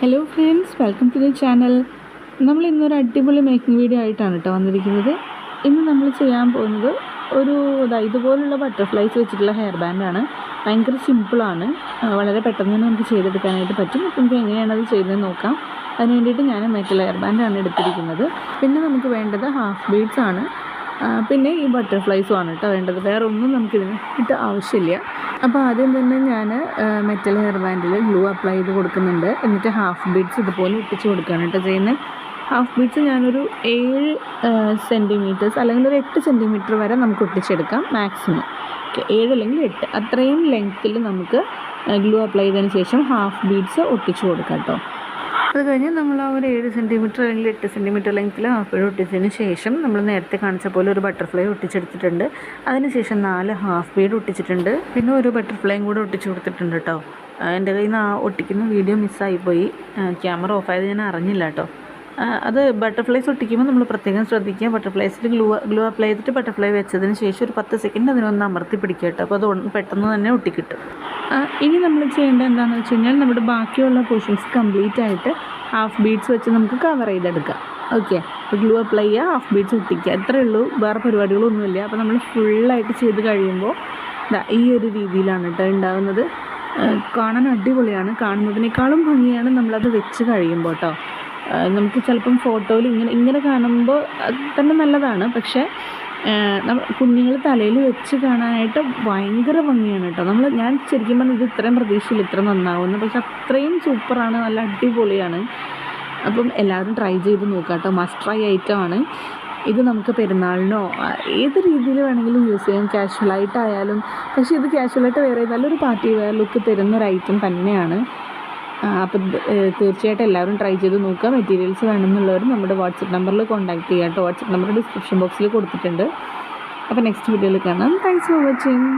Hello friends, welcome to the channel. നമ്മൾ ഇന്നൊരു അടിപൊളി മേക്കിംഗ് വീഡിയോ ആയിട്ടാണ് കേട്ടോ വന്നിരിക്കുന്നത്. ഇന്ന് നമ്മൾ ചെയ്യാൻ പോകുന്നത് ഇതുപോലുള്ള ബട്ടർഫ്ലൈസ് വെച്ചിട്ടുള്ള ഹെയർ ബാൻഡാണ്. ഭയങ്കര സിമ്പിളാണ്, വളരെ പെട്ടെന്ന് തന്നെ നമുക്ക് ചെയ്തെടുക്കാനായിട്ട് പറ്റും. അപ്പം നമുക്ക് എങ്ങനെയാണ് അത് ചെയ്തതെന്ന് നോക്കാം. അതിന് വേണ്ടിയിട്ട് ഞാൻ മെറ്റൽ ഹെയർ ബാൻഡാണ് എടുത്തിരിക്കുന്നത്. പിന്നെ നമുക്ക് വേണ്ടത് ഹാഫ് ബീഡ്സ് ആണ്, പിന്നെ ഈ ബട്ടർഫ്ലൈസും ആണ് കേട്ടോ വേണ്ടത്. വേറെ ഒന്നും നമുക്കിതിന് ഇട്ട് ആവശ്യമില്ല. അപ്പോൾ ആദ്യം തന്നെ ഞാൻ മെറ്റൽ ഹെയർ ബാൻഡിൽ ഗ്ലൂ അപ്ലൈ ചെയ്ത് കൊടുക്കുന്നുണ്ട്. എന്നിട്ട് ഹാഫ് ബീഡ്സ് ഇതുപോലെ ഒട്ടിച്ച് കൊടുക്കുകയാണ് കേട്ടോ ചെയ്യുന്നത്. ഹാഫ് ബീഡ്സ് ഞാനൊരു 7 സെൻറ്റിമീറ്റേഴ്സ് അല്ലെങ്കിൽ ഒരു 8 സെൻറ്റിമീറ്റർ വരെ നമുക്ക് ഒട്ടിച്ചെടുക്കാം മാക്സിമം. 7 അല്ലെങ്കിൽ 8 അത്രയും ലെങ്ത്തിൽ നമുക്ക് ഗ്ലൂ അപ്ലൈ ചെയ്തതിന് ശേഷം ഹാഫ് ബീഡ്സ് ഒട്ടിച്ച് കൊടുക്കാം കേട്ടോ. അത് കഴിഞ്ഞ് നമ്മൾ ആ ഒരു 7 സെൻറ്റിമീറ്റർ അല്ലെങ്കിൽ 8 സെൻറ്റിമീറ്റർ ലെങ്ത്തിൽ ഹാഫ് ബീഡ് ഒട്ടിച്ചതിന് ശേഷം നമ്മൾ നേരത്തെ കാണിച്ച പോലെ ഒരു ബട്ടർഫ്ലൈ ഒട്ടിച്ചെടുത്തിട്ടുണ്ട്. അതിനുശേഷം 4 ഹാഫ് ബീഡ് ഒട്ടിച്ചിട്ടുണ്ട്. പിന്നെ ഒരു ബട്ടർഫ്ലൈയും കൂടെ ഒട്ടിച്ച് കൊടുത്തിട്ടുണ്ട് കേട്ടോ. എൻ്റെ കയ്യിൽ നിന്ന് ആ ഒട്ടിക്കുന്ന വീഡിയോ മിസ്സായിപ്പോയി, ക്യാമറ ഓഫായത് ഞാൻ അറിഞ്ഞില്ല കേട്ടോ. അത് ബട്ടർഫ്ലൈസ് ഒട്ടിക്കുമ്പോൾ നമ്മൾ പ്രത്യേകം ശ്രദ്ധിക്കുക. ബട്ടർഫ്ലൈസിൽ ഗ്ലൂ അപ്ലൈ ചെയ്തിട്ട് ബട്ടർഫ്ലൈ വെച്ചതിന് ശേഷം ഒരു 10 സെക്കൻഡ് അതിനൊന്ന് അമർത്തി പിടിക്കുക കേട്ടോ. അപ്പോൾ അത് പെട്ടെന്ന് തന്നെ ഒട്ടിക്കിട്ടും. ഇനി നമ്മൾ ചെയ്യേണ്ടത് എന്താണെന്ന് വെച്ച് കഴിഞ്ഞാൽ നമ്മുടെ ബാക്കിയുള്ള പോർഷൻസ് കംപ്ലീറ്റ് ആയിട്ട് ഹാഫ് ബീഡ്സ് വെച്ച് നമുക്ക് കവർ ചെയ്തെടുക്കാം. ഓക്കെ, അപ്പോൾ ഗ്ലൂ അപ്ലൈ ചെയ്യുക, ഹാഫ് ബീഡ്സ് ഒട്ടിക്കുക, ഇത്രയേ ഉള്ളൂ. വേറെ പരിപാടികളൊന്നുമില്ല. അപ്പോൾ നമ്മൾ ഫുള്ളായിട്ട് ചെയ്ത് കഴിയുമ്പോൾ ഈ ഒരു രീതിയിലാണ് കേട്ടോ ഉണ്ടാകുന്നത്. കാണാൻ അടിപൊളിയാണ്, കാണുന്നതിനേക്കാളും ഭംഗിയാണ് നമ്മളത് വെച്ച് കഴിയുമ്പോൾ കേട്ടോ. നമുക്ക് ചിലപ്പം ഫോട്ടോയിൽ ഇങ്ങനെ കാണുമ്പോൾ തന്നെ നല്ലതാണ്, പക്ഷേ കുഞ്ഞുങ്ങൾ തലയിൽ വെച്ച് കാണാനായിട്ട് ഭയങ്കര ഭംഗിയാണ് കേട്ടോ. ഞാൻ ശരിക്കും പറഞ്ഞാൽ ഇത് ഇത്രയും പ്രതീക്ഷയില്ല ഇത്ര നന്നാവുന്നു, പക്ഷെ അത്രയും സൂപ്പറാണ്, നല്ല അടിപൊളിയാണ്. അപ്പം എല്ലാവരും ട്രൈ ചെയ്ത് നോക്കാം കേട്ടോ. മസ്റ്റ് ട്രൈ ഐറ്റമാണ് ഇത്. നമുക്ക് പെരുന്നാളിനോ ഏത് രീതിയിൽ വേണമെങ്കിലും യൂസ് ചെയ്യാം, കാഷ്വലായിട്ടായാലും. പക്ഷേ ഇത് കാഷ്വലായിട്ട് വേറെ നല്ലൊരു പാർട്ടി വെയർ ലുക്ക് തരുന്നൊരു ഐറ്റം തന്നെയാണ്. അപ്പം തീർച്ചയായിട്ടും എല്ലാവരും ട്രൈ ചെയ്ത് നോക്കുക. മെറ്റീരിയൽസ് വേണമെന്നുള്ളവർ നമ്മുടെ വാട്സപ്പ് നമ്പറിൽ കോൺടാക്ട് ചെയ്യുക കേട്ടോ. വാട്സപ്പ് നമ്പർ ഡിസ്ക്രിപ്ഷൻ ബോക്സിൽ കൊടുത്തിട്ടുണ്ട്. അപ്പോൾ നെക്സ്റ്റ് വീഡിയോയിൽ കാണാം. Thanks for watching.